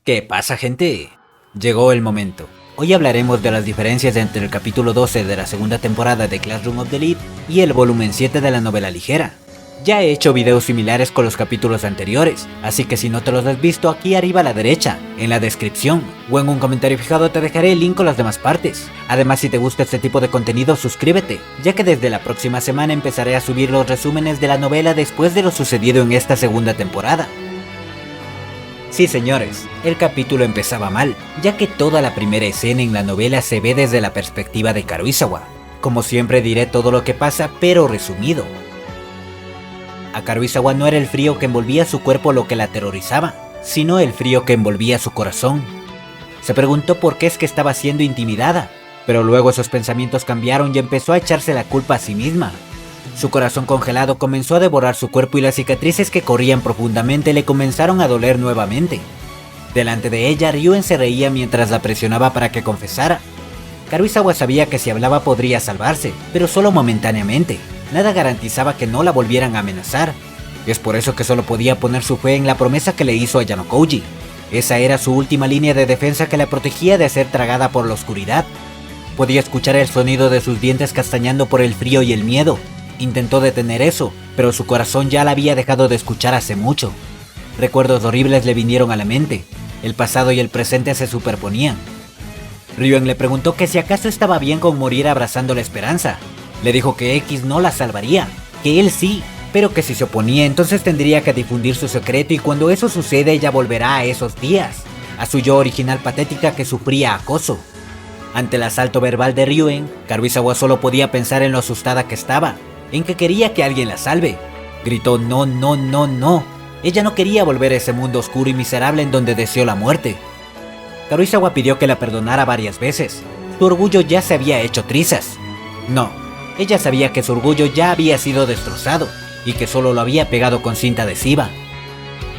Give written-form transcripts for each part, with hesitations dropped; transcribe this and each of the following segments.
¿Qué pasa, gente? Llegó el momento. Hoy hablaremos de las diferencias entre el capítulo 12 de la segunda temporada de Classroom of the Elite y el volumen 7 de la novela ligera. Ya he hecho videos similares con los capítulos anteriores, así que si no te los has visto, aquí arriba a la derecha, en la descripción, o en un comentario fijado te dejaré el link con las demás partes. Además, si te gusta este tipo de contenido, suscríbete, ya que desde la próxima semana empezaré a subir los resúmenes de la novela después de lo sucedido en esta segunda temporada. Sí, señores, el capítulo empezaba mal, ya que toda la primera escena en la novela se ve desde la perspectiva de Karuizawa. Como siempre diré todo lo que pasa, pero resumido. A Karuizawa no era el frío que envolvía su cuerpo lo que la aterrorizaba, sino el frío que envolvía su corazón. Se preguntó por qué es que estaba siendo intimidada, pero luego esos pensamientos cambiaron y empezó a echarse la culpa a sí misma. Su corazón congelado comenzó a devorar su cuerpo y las cicatrices que corrían profundamente le comenzaron a doler nuevamente. Delante de ella, Ryuen se reía mientras la presionaba para que confesara. Karuizawa sabía que si hablaba podría salvarse, pero solo momentáneamente. Nada garantizaba que no la volvieran a amenazar. Es por eso que solo podía poner su fe en la promesa que le hizo a Yanokouji. Esa era su última línea de defensa que la protegía de ser tragada por la oscuridad. Podía escuchar el sonido de sus dientes castañando por el frío y el miedo. Intentó detener eso, pero su corazón ya la había dejado de escuchar hace mucho. Recuerdos horribles le vinieron a la mente. El pasado y el presente se superponían. Ryuen le preguntó que si acaso estaba bien con morir abrazando la esperanza. Le dijo que X no la salvaría, que él sí, pero que si se oponía entonces tendría que difundir su secreto y cuando eso sucede ella volverá a esos días, a su yo original patética que sufría acoso. Ante el asalto verbal de Ryuen, Karuizawa solo podía pensar en lo asustada que estaba, en que quería que alguien la salve. Gritó no, no, no, no. Ella no quería volver a ese mundo oscuro y miserable en donde deseó la muerte. Karuizawa pidió que la perdonara varias veces. Su orgullo ya se había hecho trizas. No. Ella sabía que su orgullo ya había sido destrozado y que solo lo había pegado con cinta adhesiva.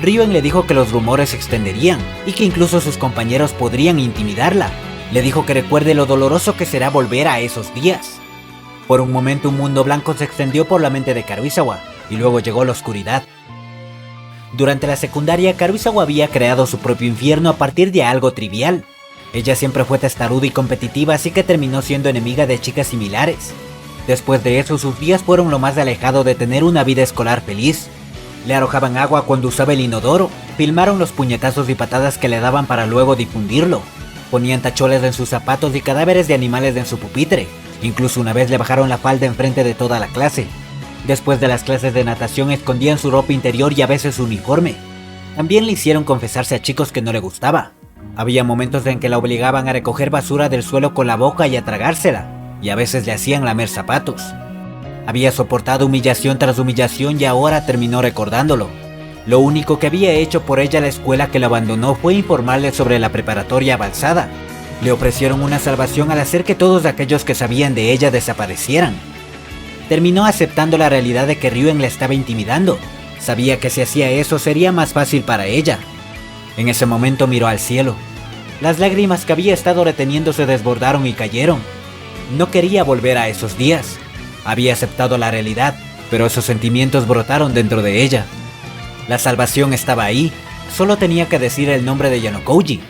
Ryuen le dijo que los rumores se extenderían y que incluso sus compañeros podrían intimidarla. Le dijo que recuerde lo doloroso que será volver a esos días. Por un momento un mundo blanco se extendió por la mente de Karuizawa y luego llegó la oscuridad. Durante la secundaria, Karuizawa había creado su propio infierno a partir de algo trivial. Ella siempre fue testaruda y competitiva, así que terminó siendo enemiga de chicas similares. Después de eso, sus días fueron lo más alejado de tener una vida escolar feliz. Le arrojaban agua cuando usaba el inodoro, filmaron los puñetazos y patadas que le daban para luego difundirlo. Ponían tachones en sus zapatos y cadáveres de animales en su pupitre. Incluso una vez le bajaron la falda enfrente de toda la clase. Después de las clases de natación escondían su ropa interior y a veces su uniforme. También le hicieron confesarse a chicos que no le gustaba. Había momentos en que la obligaban a recoger basura del suelo con la boca y a tragársela. Y a veces le hacían lamer zapatos. Había soportado humillación tras humillación y ahora terminó recordándolo. Lo único que había hecho por ella la escuela que la abandonó fue informarle sobre la preparatoria avanzada. Le ofrecieron una salvación al hacer que todos aquellos que sabían de ella desaparecieran. Terminó aceptando la realidad de que Ryuen la estaba intimidando. Sabía que si hacía eso sería más fácil para ella. En ese momento miró al cielo. Las lágrimas que había estado reteniendo se desbordaron y cayeron. No quería volver a esos días. Había aceptado la realidad, pero esos sentimientos brotaron dentro de ella. La salvación estaba ahí, solo tenía que decir el nombre de Yanokouji.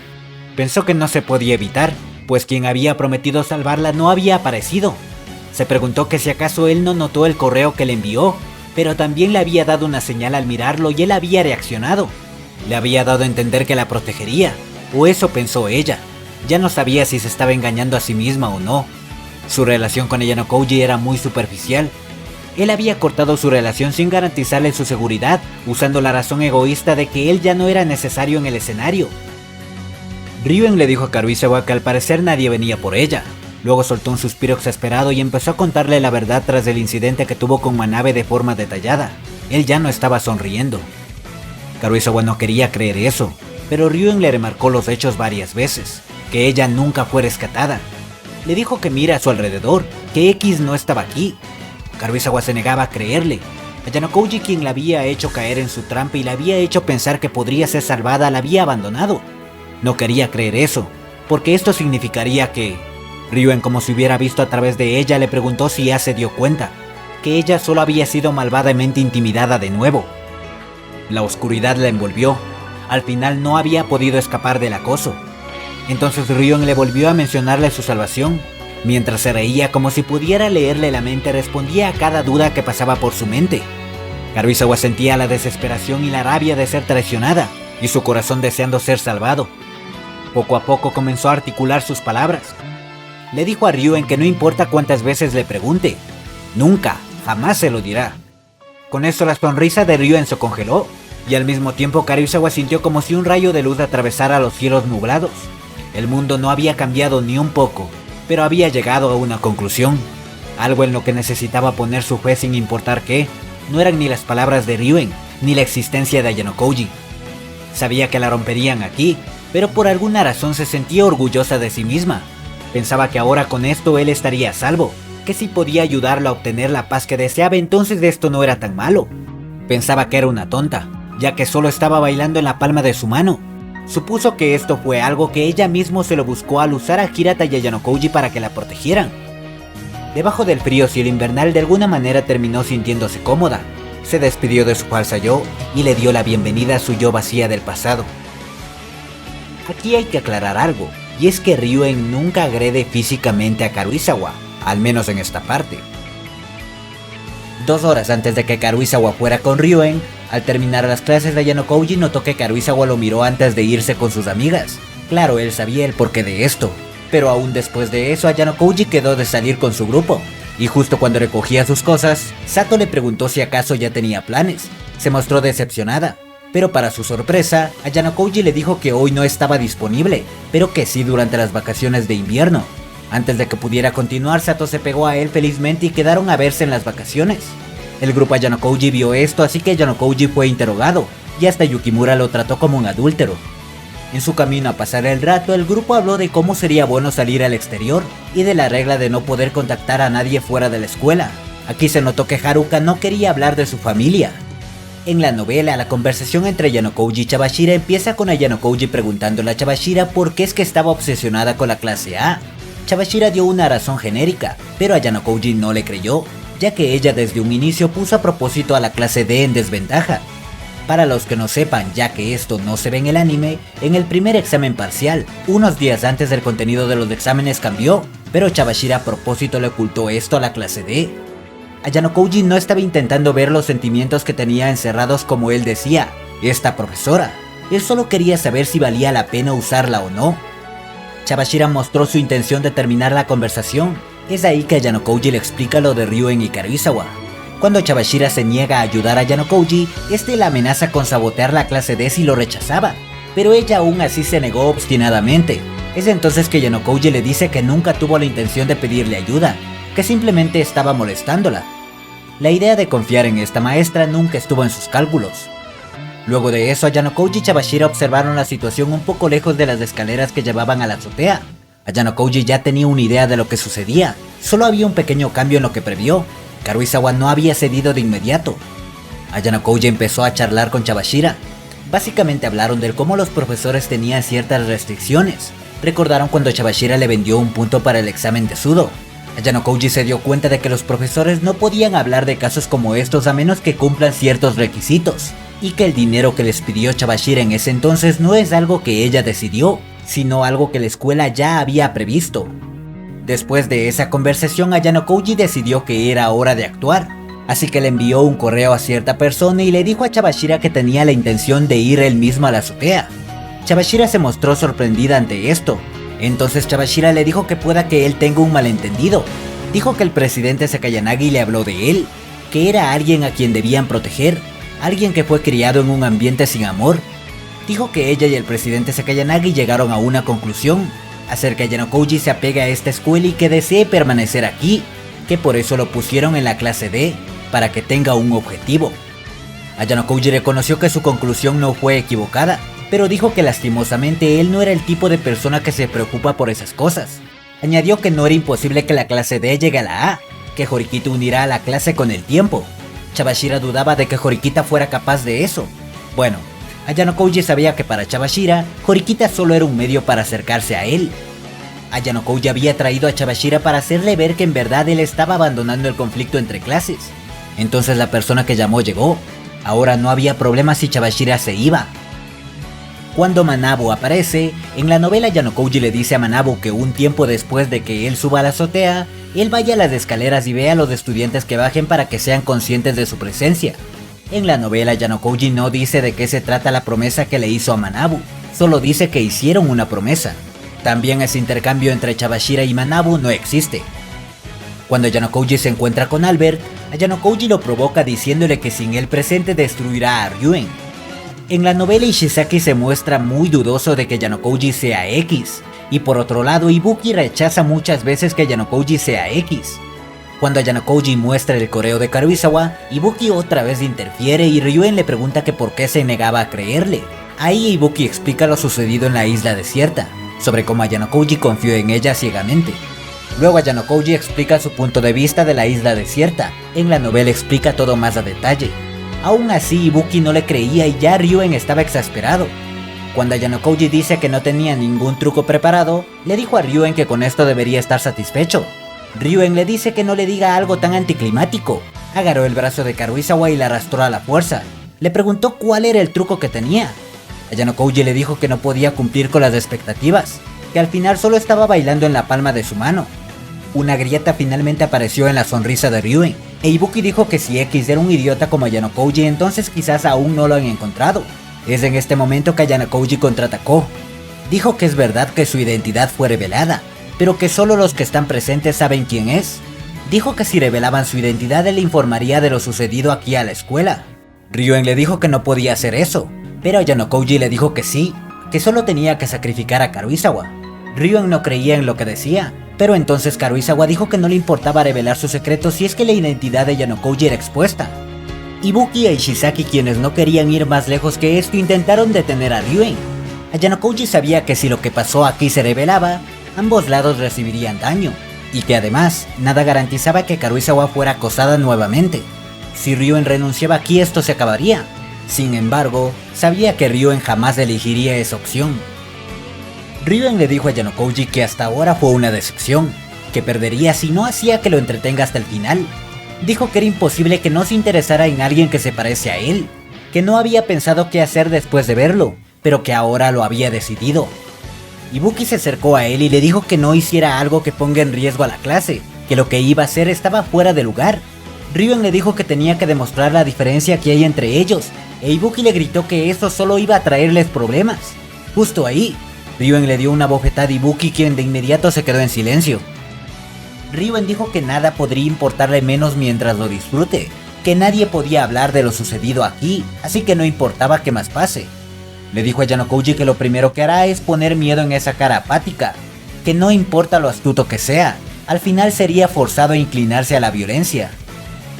Pensó que no se podía evitar, pues quien había prometido salvarla no había aparecido. Se preguntó que si acaso él no notó el correo que le envió, pero también le había dado una señal al mirarlo y él había reaccionado. Le había dado a entender que la protegería, o eso pensó ella. Ya no sabía si se estaba engañando a sí misma o no. Su relación con Yanokouji era muy superficial. Él había cortado su relación sin garantizarle su seguridad, usando la razón egoísta de que él ya no era necesario en el escenario. Ryuen le dijo a Karuizawa que al parecer nadie venía por ella. Luego soltó un suspiro exasperado y empezó a contarle la verdad tras el incidente que tuvo con Manabe de forma detallada. Él ya no estaba sonriendo. Karuizawa no quería creer eso, pero Ryuen le remarcó los hechos varias veces, que ella nunca fue rescatada. Le dijo que mira a su alrededor, que X no estaba aquí. Karuizawa se negaba a creerle. A Yanokouji, quien la había hecho caer en su trampa y la había hecho pensar que podría ser salvada, la había abandonado. No quería creer eso, porque esto significaría que... Ryuen, como si hubiera visto a través de ella, le preguntó si ya se dio cuenta, que ella solo había sido malvadamente intimidada de nuevo. La oscuridad la envolvió. Al final no había podido escapar del acoso. Entonces Ryuen le volvió a mencionarle su salvación. Mientras se reía como si pudiera leerle la mente, respondía a cada duda que pasaba por su mente. Karuizawa sentía la desesperación y la rabia de ser traicionada, y su corazón deseando ser salvado. Poco a poco comenzó a articular sus palabras. Le dijo a Ryuen que no importa cuántas veces le pregunte, nunca, jamás se lo dirá. Con esto la sonrisa de Ryuen se congeló, y al mismo tiempo Karuizawa sintió como si un rayo de luz atravesara los cielos nublados. El mundo no había cambiado ni un poco, pero había llegado a una conclusión. Algo en lo que necesitaba poner su fe sin importar qué. No eran ni las palabras de Ryuen, ni la existencia de Ayano Koji. Sabía que la romperían aquí, pero por alguna razón se sentía orgullosa de sí misma. Pensaba que ahora con esto él estaría a salvo, que si podía ayudarlo a obtener la paz que deseaba, entonces esto no era tan malo. Pensaba que era una tonta, ya que solo estaba bailando en la palma de su mano. Supuso que esto fue algo que ella mismo se lo buscó al usar a Hirata y Ayano Koji para que la protegieran. Debajo del frío cielo invernal de alguna manera terminó sintiéndose cómoda. Se despidió de su falsa yo y le dio la bienvenida a su yo vacía del pasado. Aquí hay que aclarar algo, y es que Ryuen nunca agrede físicamente a Karuizawa, al menos en esta parte. 2 horas antes de que Karuizawa fuera con Ryuen, al terminar las clases de Ayano Koji notó que Karuizawa lo miró antes de irse con sus amigas. Claro, él sabía el porqué de esto, pero aún después de eso Ayano Koji quedó de salir con su grupo, y justo cuando recogía sus cosas, Sato le preguntó si acaso ya tenía planes. Se mostró decepcionada, pero para su sorpresa, Ayano Koji le dijo que hoy no estaba disponible, pero que sí durante las vacaciones de invierno. Antes de que pudiera continuar, Sato se pegó a él felizmente y quedaron a verse en las vacaciones. El grupo Ayano Koji vio esto, así que Ayano Koji fue interrogado, y hasta Yukimura lo trató como un adúltero. En su camino a pasar el rato, el grupo habló de cómo sería bueno salir al exterior, y de la regla de no poder contactar a nadie fuera de la escuela. Aquí se notó que Haruka no quería hablar de su familia. En la novela, la conversación entre Ayano Koji y Chabashira empieza con Ayano Koji preguntándole a Chabashira por qué es que estaba obsesionada con la clase A. Chabashira dio una razón genérica, pero Ayano Koji no le creyó, ya que ella desde un inicio puso a propósito a la clase D en desventaja. Para los que no sepan, ya que esto no se ve en el anime, en el primer examen parcial, unos días antes del contenido de los exámenes cambió, pero Chabashira a propósito le ocultó esto a la clase D. Ayano Koji no estaba intentando ver los sentimientos que tenía encerrados como él decía, esta profesora. Él solo quería saber si valía la pena usarla o no. Chabashira mostró su intención de terminar la conversación. Es ahí que Ayano Koji le explica lo de Ryuen y Karuizawa. Cuando Chabashira se niega a ayudar a Ayano Koji, este la amenaza con sabotear la clase D si lo rechazaba, pero ella aún así se negó obstinadamente. Es entonces que Ayano Koji le dice que nunca tuvo la intención de pedirle ayuda, que simplemente estaba molestándola. La idea de confiar en esta maestra nunca estuvo en sus cálculos. Luego de eso, Ayano Koji y Chabashira observaron la situación un poco lejos de las escaleras que llevaban a la azotea. Ayano Koji ya tenía una idea de lo que sucedía, solo había un pequeño cambio en lo que previó. Karuizawa no había cedido de inmediato. Ayano Koji empezó a charlar con Chabashira. Básicamente hablaron de cómo los profesores tenían ciertas restricciones. Recordaron cuando Chabashira le vendió un punto para el examen de Sudo. Ayano Koji se dio cuenta de que los profesores no podían hablar de casos como estos a menos que cumplan ciertos requisitos, y que el dinero que les pidió Chabashira en ese entonces no es algo que ella decidió, sino algo que la escuela ya había previsto. Después de esa conversación, Ayano Koji decidió que era hora de actuar, así que le envió un correo a cierta persona y le dijo a Chabashira que tenía la intención de ir él mismo a la azotea. Chabashira se mostró sorprendida ante esto. Entonces Chabashira le dijo que pueda que él tenga un malentendido. Dijo que el presidente Sakayanagi le habló de él, que era alguien a quien debían proteger, alguien que fue criado en un ambiente sin amor. Dijo que ella y el presidente Sakayanagi llegaron a una conclusión, hacer que Ayano Koji se apegue a esta escuela y que desee permanecer aquí, que por eso lo pusieron en la clase D, para que tenga un objetivo. Ayano Koji reconoció que su conclusión no fue equivocada, pero dijo que lastimosamente él no era el tipo de persona que se preocupa por esas cosas. Añadió que no era imposible que la clase D llegue a la A, que Horikita unirá a la clase con el tiempo. Chabashira dudaba de que Horikita fuera capaz de eso. Bueno, Ayano Koji sabía que para Chabashira, Horikita solo era un medio para acercarse a él. Ayano Koji había traído a Chabashira para hacerle ver que en verdad él estaba abandonando el conflicto entre clases. Entonces la persona que llamó llegó. Ahora no había problema si Chabashira se iba. Cuando Manabu aparece, en la novela Yanokouji le dice a Manabu que un tiempo después de que él suba a la azotea, él vaya a las escaleras y vea a los estudiantes que bajen para que sean conscientes de su presencia. En la novela Yanokouji no dice de qué se trata la promesa que le hizo a Manabu, solo dice que hicieron una promesa. También ese intercambio entre Chabashira y Manabu no existe. Cuando Yanokouji se encuentra con Albert, a Yanokouji lo provoca diciéndole que sin él presente destruirá a Ryuen. En la novela Ishizaki se muestra muy dudoso de que Yanokouji sea X, y por otro lado Ibuki rechaza muchas veces que Yanokouji sea X. Cuando Yanokouji muestra el coreo de Karuizawa, Ibuki otra vez interfiere y Ryuen le pregunta que por qué se negaba a creerle. Ahí Ibuki explica lo sucedido en la isla desierta, sobre cómo Yanokouji confió en ella ciegamente. Luego Yanokouji explica su punto de vista de la isla desierta, en la novela explica todo más a detalle. Aún así Ibuki no le creía y ya Ryuen estaba exasperado. Cuando Yanokouji dice que no tenía ningún truco preparado, le dijo a Ryuen que con esto debería estar satisfecho. Ryuen le dice que no le diga algo tan anticlimático. Agarró el brazo de Karuizawa y la arrastró a la fuerza. Le preguntó cuál era el truco que tenía. A Yanokouji le dijo que no podía cumplir con las expectativas, que al final solo estaba bailando en la palma de su mano. Una grieta finalmente apareció en la sonrisa de Ryuen, e Ibuki dijo que si X era un idiota como Yanokouji, entonces quizás aún no lo han encontrado. Es en este momento que Yanokouji contraatacó. Dijo que es verdad que su identidad fue revelada, pero que solo los que están presentes saben quién es. Dijo que si revelaban su identidad él le informaría de lo sucedido aquí a la escuela. Ryuen le dijo que no podía hacer eso, pero Yanokouji le dijo que sí, que solo tenía que sacrificar a Karuizawa. Ryuen no creía en lo que decía, pero entonces Karuizawa dijo que no le importaba revelar su secreto si es que la identidad de Yanokouji era expuesta. Ibuki e Ishizaki, quienes no querían ir más lejos que esto, intentaron detener a Ryuen. A Yanokouji sabía que si lo que pasó aquí se revelaba, ambos lados recibirían daño, y que además, nada garantizaba que Karuizawa fuera acosada nuevamente. Si Ryuen renunciaba aquí esto se acabaría. Sin embargo, sabía que Ryuen jamás elegiría esa opción. Ryuen le dijo a Yanokouji que hasta ahora fue una decepción, que perdería si no hacía que lo entretenga hasta el final. Dijo que era imposible que no se interesara en alguien que se parece a él, que no había pensado qué hacer después de verlo, pero que ahora lo había decidido. Ibuki se acercó a él y le dijo que no hiciera algo que ponga en riesgo a la clase, que lo que iba a hacer estaba fuera de lugar. Ryuen le dijo que tenía que demostrar la diferencia que hay entre ellos, e Ibuki le gritó que eso solo iba a traerles problemas. Justo ahí, Ryuen le dio una bofetada a Ibuki, quien de inmediato se quedó en silencio. Ryuen dijo que nada podría importarle menos mientras lo disfrute, que nadie podía hablar de lo sucedido aquí, así que no importaba qué más pase. Le dijo a Yanokouji que lo primero que hará es poner miedo en esa cara apática, que no importa lo astuto que sea, al final sería forzado a inclinarse a la violencia.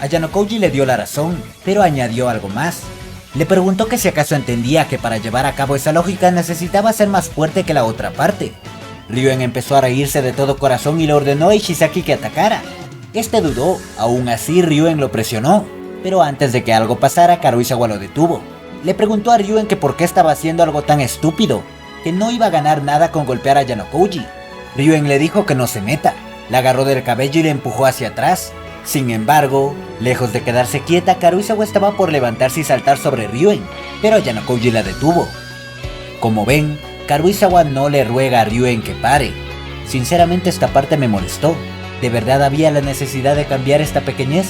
A Yanokouji le dio la razón, pero añadió algo más. Le preguntó que si acaso entendía que para llevar a cabo esa lógica necesitaba ser más fuerte que la otra parte. Ryuen empezó a reírse de todo corazón y le ordenó a Ishizaki que atacara. Este dudó, aún así Ryuen lo presionó, pero antes de que algo pasara Karuizawa lo detuvo. Le preguntó a Ryuen que por qué estaba haciendo algo tan estúpido, que no iba a ganar nada con golpear a Yanokouji. Ryuen le dijo que no se meta, la agarró del cabello y le empujó hacia atrás. Sin embargo, lejos de quedarse quieta, Karuizawa estaba por levantarse y saltar sobre Ryuen, pero Yanokouji la detuvo. Como ven, Karuizawa no le ruega a Ryuen que pare. Sinceramente esta parte me molestó. ¿De verdad había la necesidad de cambiar esta pequeñez?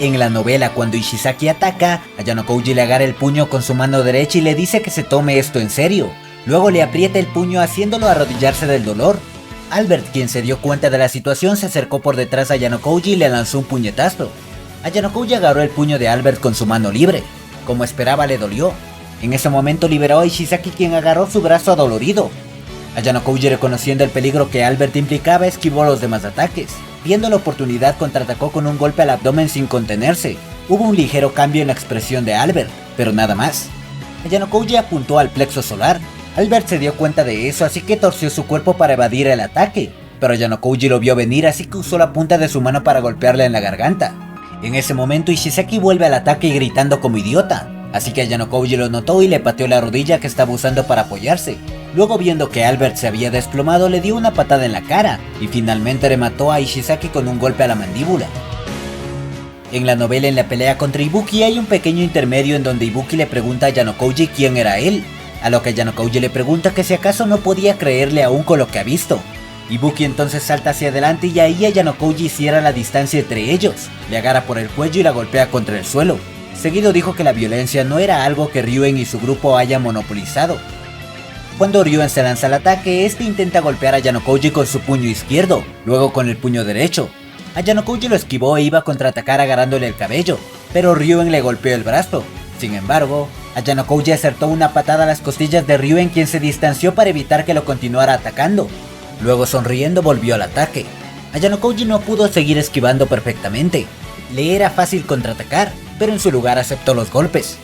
En la novela, cuando Ishizaki ataca, a Yanokouji le agarra el puño con su mano derecha y le dice que se tome esto en serio. Luego le aprieta el puño haciéndolo arrodillarse del dolor. Albert, quien se dio cuenta de la situación, se acercó por detrás a Yanokouji y le lanzó un puñetazo. A Yanokouji agarró el puño de Albert con su mano libre. Como esperaba, le dolió. En ese momento liberó a Ishizaki, quien agarró su brazo adolorido. A Yanokouji, reconociendo el peligro que Albert implicaba, esquivó los demás ataques. Viendo la oportunidad, contraatacó con un golpe al abdomen sin contenerse. Hubo un ligero cambio en la expresión de Albert, pero nada más. A Yanokouji apuntó al plexo solar. Albert se dio cuenta de eso, así que torció su cuerpo para evadir el ataque. Pero Yanokouji lo vio venir, así que usó la punta de su mano para golpearle en la garganta. En ese momento Ishizaki vuelve al ataque gritando como idiota, así que Yanokouji lo notó y le pateó la rodilla que estaba usando para apoyarse. Luego, viendo que Albert se había desplomado, le dio una patada en la cara y finalmente remató a Ishizaki con un golpe a la mandíbula. En la novela, en la pelea contra Ibuki, hay un pequeño intermedio en donde Ibuki le pregunta a Yanokouji quién era él. a lo que Ayanokouji le pregunta que si acaso no podía creerle aún con lo que ha visto. Ibuki entonces salta hacia adelante y ahí Ayanokouji cierra la distancia entre ellos, le agarra por el cuello y la golpea contra el suelo. Seguido dijo que la violencia no era algo que Ryuen y su grupo hayan monopolizado. Cuando Ryuen se lanza al ataque, este intenta golpear a Ayanokouji con su puño izquierdo, luego con el puño derecho. Ayanokouji lo esquivó e iba a contraatacar agarrándole el cabello, pero Ryuen le golpeó el brazo. Sin embargo, Ayanokouji acertó una patada a las costillas de Ryuen, quien se distanció para evitar que lo continuara atacando. Luego, sonriendo, volvió al ataque. Ayanokouji no pudo seguir esquivando perfectamente. Le era fácil contraatacar, pero en su lugar aceptó los golpes.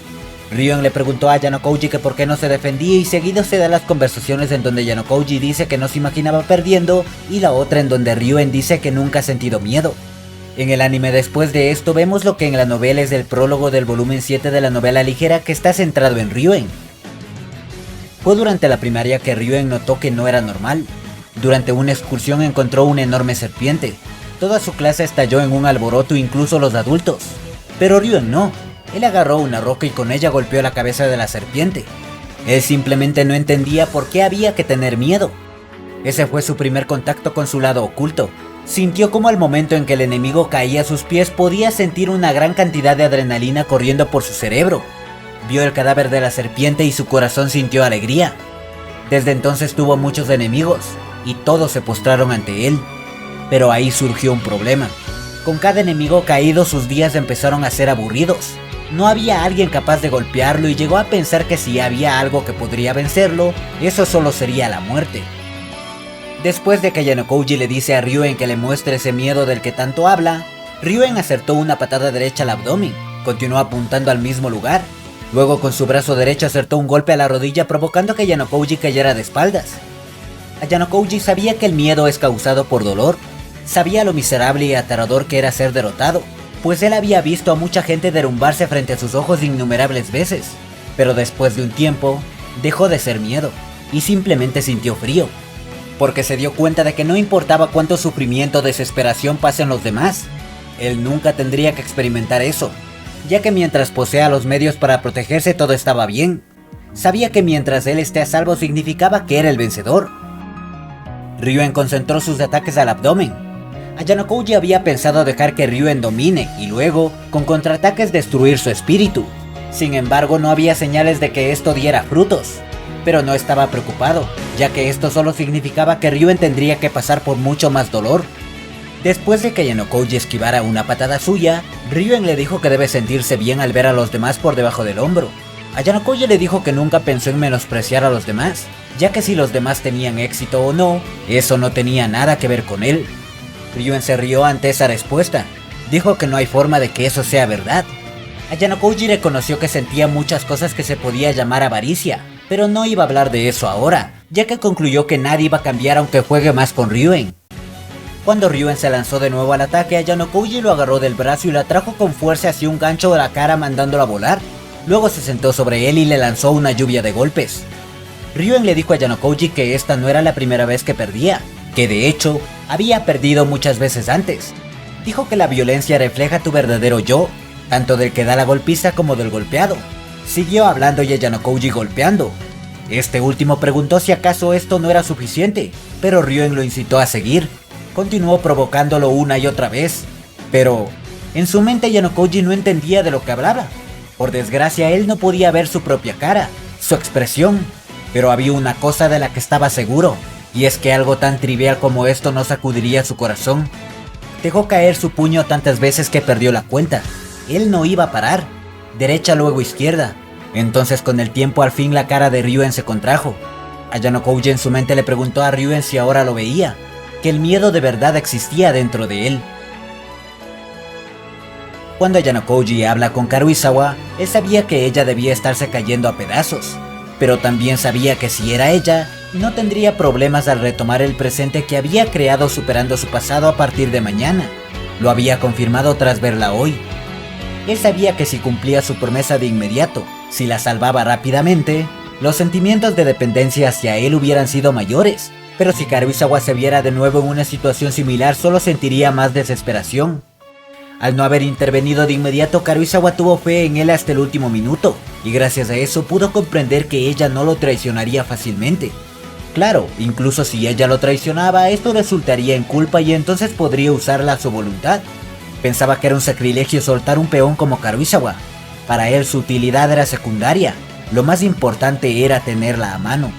Ryuen le preguntó a Ayanokouji que por qué no se defendía y seguido se da las conversaciones en donde Ayanokouji dice que no se imaginaba perdiendo y la otra en donde Ryuen dice que nunca ha sentido miedo. En el anime después de esto vemos lo que en la novela es el prólogo del volumen 7 de la novela ligera que está centrado en Ryuen. Fue durante la primaria que Ryuen notó que no era normal. Durante una excursión encontró una enorme serpiente. Toda su clase estalló en un alboroto, incluso los adultos. Pero Ryuen no. Él agarró una roca y con ella golpeó la cabeza de la serpiente. Él simplemente no entendía por qué había que tener miedo. Ese fue su primer contacto con su lado oculto. Sintió como al momento en que el enemigo caía a sus pies podía sentir una gran cantidad de adrenalina corriendo por su cerebro. Vio el cadáver de la serpiente y su corazón sintió alegría. Desde entonces tuvo muchos enemigos y todos se postraron ante él. Pero ahí surgió un problema. Con cada enemigo caído sus días empezaron a ser aburridos. No había alguien capaz de golpearlo y llegó a pensar que si había algo que podría vencerlo, eso solo sería la muerte. Después de que Ayanokouji le dice a Ryuen que le muestre ese miedo del que tanto habla, Ryuen acertó una patada derecha al abdomen, continuó apuntando al mismo lugar. Luego con su brazo derecho acertó un golpe a la rodilla provocando que Ayanokouji cayera de espaldas. Ayanokouji sabía que el miedo es causado por dolor. Sabía lo miserable y aterrador que era ser derrotado, pues él había visto a mucha gente derrumbarse frente a sus ojos innumerables veces. Pero después de un tiempo, dejó de ser miedo, y simplemente sintió frío, porque se dio cuenta de que no importaba cuánto sufrimiento o desesperación pasen los demás, él nunca tendría que experimentar eso, ya que mientras posea los medios para protegerse todo estaba bien. Sabía que mientras él esté a salvo significaba que era el vencedor. Ryuen concentró sus ataques al abdomen. Ayanokouji había pensado dejar que Ryuen domine y luego, con contraataques, destruir su espíritu. Sin embargo, no había señales de que esto diera frutos. Pero no estaba preocupado, ya que esto solo significaba que Ryuen tendría que pasar por mucho más dolor. Después de que Ayanokouji esquivara una patada suya, Ryuen le dijo que debe sentirse bien al ver a los demás por debajo del hombro. Ayanokouji le dijo que nunca pensó en menospreciar a los demás, ya que si los demás tenían éxito o no, eso no tenía nada que ver con él. Ryuen se rió ante esa respuesta. Dijo que no hay forma de que eso sea verdad. Ayanokouji reconoció que sentía muchas cosas que se podía llamar avaricia, pero no iba a hablar de eso ahora, ya que concluyó que nadie iba a cambiar aunque juegue más con Ryuen. Cuando Ryuen se lanzó de nuevo al ataque, Ayanokouji lo agarró del brazo y lo atrajo con fuerza hacia un gancho de la cara mandándolo a volar. Luego se sentó sobre él y le lanzó una lluvia de golpes. Ryuen le dijo a Ayanokouji que esta no era la primera vez que perdía, que de hecho, había perdido muchas veces antes. Dijo que la violencia refleja tu verdadero yo, tanto del que da la golpiza como del golpeado. Siguió hablando y Ayanokouji golpeando. Este último preguntó si acaso esto no era suficiente, pero Ryuen lo incitó a seguir. Continuó provocándolo una y otra vez, pero en su mente Ayanokouji no entendía de lo que hablaba. Por desgracia, él no podía ver su propia cara, su expresión, pero había una cosa de la que estaba seguro, y es que algo tan trivial como esto no sacudiría su corazón. Dejó caer su puño tantas veces que perdió la cuenta. Él no iba a parar. Derecha luego izquierda. Entonces con el tiempo al fin la cara de Ryuen se contrajo. Ayanokouji en su mente le preguntó a Ryuen si ahora lo veía, que el miedo de verdad existía dentro de él. Cuando Ayanokouji habla con Karuizawa, él sabía que ella debía estarse cayendo a pedazos, pero también sabía que si era ella, no tendría problemas al retomar el presente que había creado superando su pasado a partir de mañana. Lo había confirmado tras verla hoy. Él sabía que si cumplía su promesa de inmediato, si la salvaba rápidamente, los sentimientos de dependencia hacia él hubieran sido mayores, pero si Karuizawa se viera de nuevo en una situación similar solo sentiría más desesperación. Al no haber intervenido de inmediato, Karuizawa tuvo fe en él hasta el último minuto, y gracias a eso pudo comprender que ella no lo traicionaría fácilmente. Claro, incluso si ella lo traicionaba, esto resultaría en culpa y entonces podría usarla a su voluntad. Pensaba que era un sacrilegio soltar un peón como Karuizawa. Para él su utilidad era secundaria, lo más importante era tenerla a mano.